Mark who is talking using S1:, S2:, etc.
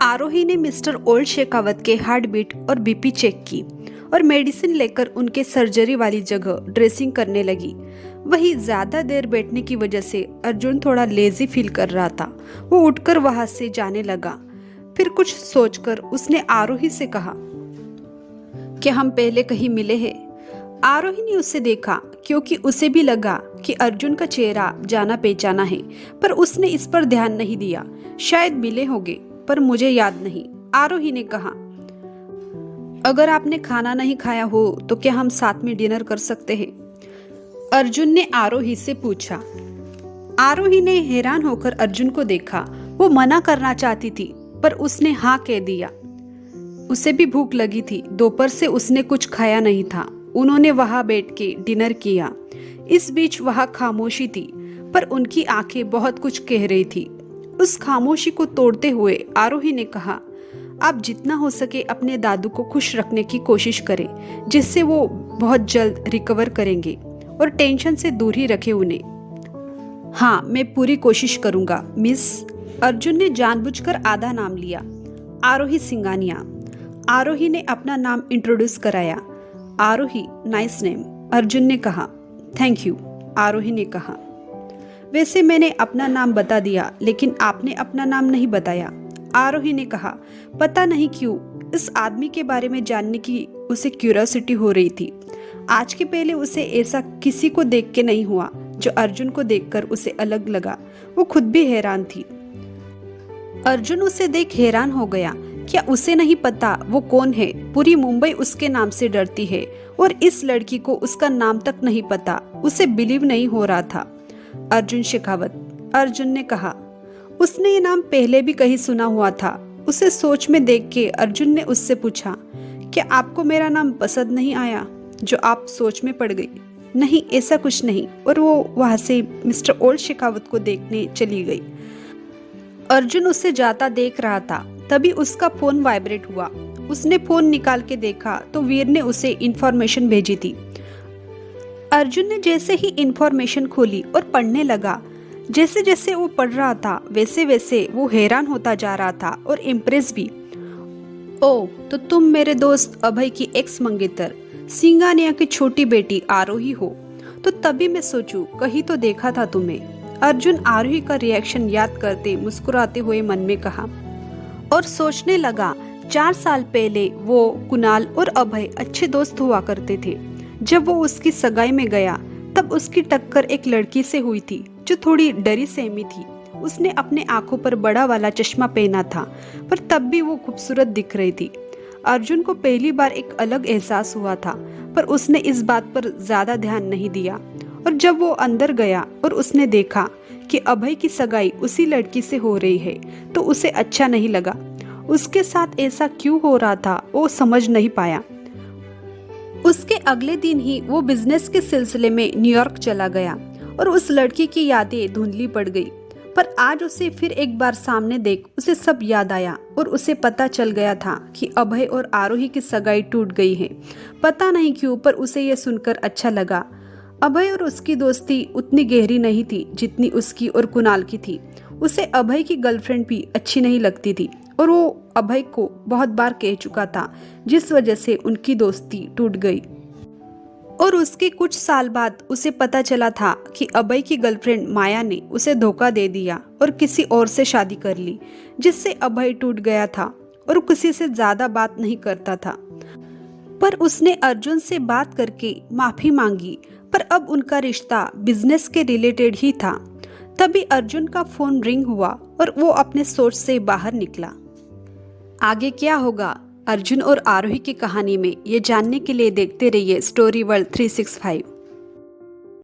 S1: आरोही ने mister old Shekhawat के heart beat और बीपी चेक की और मेडिसिन लेकर उनके सर्जरी वाली जगह ड्रेसिंग करने लगी। वही ज्यादा देर बैठने की वजह से अर्जुन थोड़ा लेजी फील कर रहा था। वो उठकर वहां से जाने लगा। फिर कुछ सोचकर उसने आरोही से कहा, क्या हम पहले कहीं मिले हैं? आरोही ने उसे देखा क्योंकि उसे भी लगा कि अर्जुन का चेहरा जाना पहचाना है, पर उसने इस पर ध्यान नहीं दिया। शायद मिले होंगे पर मुझे याद नहीं, आरोही ने कहा। अगर आपने खाना नहीं खाया हो तो क्या हम साथ में डिनर कर सकते हैं? अर्जुन ने आरोही से पूछा। आरोही ने हैरान होकर अर्जुन को देखा। वो मना करना चाहती थी पर उसने हाँ कह दिया। उसे भी भूख लगी थी। दोपहर से उसने कुछ खाया नहीं था। उन्होंने वहां बैठ के डिनर किया। इस बीच वहां खामोशी थी, पर उनकी आंखें बहुत कुछ कह रही थी। उस खामोशी को तोड़ते हुए आरोही ने कहा, आप जितना हो सके अपने दादू को खुश रखने की कोशिश करें, जिससे वो बहुत जल्द रिकवर करेंगे, और टेंशन से दूर ही रखें उन्हें। हाँ, मैं पूरी कोशिश करूंगा मिस। अर्जुन ने जानबूझकर आधा नाम लिया, आरोही सिंगानिया। आरोही ने अपना नाम इंट्रोड्यूस कराया। आरोही, नाइस नेम, अर्जुन ने कहा। थैंक यू, आरोही ने कहा। वैसे मैंने अपना नाम बता दिया, लेकिन आपने अपना नाम नहीं बताया, आरोही ने कहा। पता नहीं क्यों इस आदमी के बारे में जानने की उसे क्यूरियोसिटी हो रही थी। आज के पहले उसे ऐसा किसी को देख के नहीं हुआ जो अर्जुन को देखकर उसे अलग लगा। वो खुद भी हैरान थी। अर्जुन उसे देख हैरान हो गया। क्या उसे नहीं पता वो कौन है? पूरी मुंबई उसके नाम से डरती है और इस लड़की को उसका नाम तक नहीं पता। उसे बिलीव नहीं हो रहा था। अर्जुन शेखावत, अर्जुन ने कहा। उसने ये नाम पहले भी कहीं सुना हुआ था। उसे सोच में देख के अर्जुन ने उससे पूछा, क्या आपको मेरा नाम पसंद नहीं आया जो आप सोच में पड़ गई? नहीं, ऐसा कुछ नहीं। और वो वहां से मिस्टर ओल्ड शेखावत को देखने चली गई। अर्जुन उसे जाता देख रहा था। तभी उसका फोन वाइब्रेट हुआ। उसने फोन निकाल के देखा तो वीर ने उसे इंफॉर्मेशन भेजी थी। अर्जुन ने जैसे ही इंफॉर्मेशन खोली और पढ़ने लगा। जैसे जैसे वो पढ़ रहा था वैसे वैसे वो हैरान होता जा रहा था और इम्प्रेस भी। ओह, तो तुम मेरे दोस्त अभय की एक्स मंगेतर सिंगानिया की छोटी बेटी आरोही हो। तो तभी मैं सोचूं कहीं तो देखा था तुम्हें। अर्जुन आरोही का रिएक्शन याद करते मुस्कुराते हुए मन में कहा और सोचने लगा, 4 साल पहले वो कुणाल और अभय अच्छे दोस्त हुआ करते थे। जब वो उसकी सगाई में गया तब उसकी टक्कर एक लड़की से हुई थी जो थोड़ी डरी सहमी थी। उसने अपने आंखों पर बड़ा वाला चश्मा पहना था, पर तब भी वो खूबसूरत दिख रही थी। अर्जुन को पहली बार एक अलग एहसास हुआ था, पर उसने इस बात पर ज्यादा ध्यान नहीं दिया। और जब वो अंदर गया और उसने देखा कि अभय की सगाई उसी लड़की से हो रही है तो उसे अच्छा नहीं लगा। उसके साथ ऐसा क्यों हो रहा था वो समझ नहीं पाया। उसके अगले दिन ही वो बिजनेस के सिलसिले में न्यूयॉर्क चला गया और उस लड़की की यादें धुंधली पड़ गई। पर आज उसे फिर एक बार सामने देख उसे सब याद आया और उसे पता चल गया था कि अभय और आरोही की सगाई टूट गई है। पता नहीं क्यों, पर उसे ये सुनकर अच्छा लगा। अभय और उसकी दोस्ती उतनी गहरी नहीं थी जितनी उसकी और कुणाल की थी। उसे अभय की गर्लफ्रेंड भी अच्छी नहीं लगती थी और वो अभय को बहुत बार कह चुका था, जिस वजह से उनकी दोस्ती टूट गई। और उसके कुछ साल बाद उसे पता चला था कि अभय की गर्लफ्रेंड माया ने उसे धोखा दे दिया और किसी और से शादी कर ली, जिससे अभय टूट गया था और किसी से ज्यादा बात नहीं करता था। पर उसने अर्जुन से बात करके माफी मांगी, पर अब उनका रिश्ता बिजनेस के रिलेटेड ही था। तभी अर्जुन का फोन रिंग हुआ और वो अपने सोच से बाहर निकला। आगे क्या होगा अर्जुन और आरोही की कहानी में, ये जानने के लिए देखते रहिए स्टोरी वर्ल्ड 365।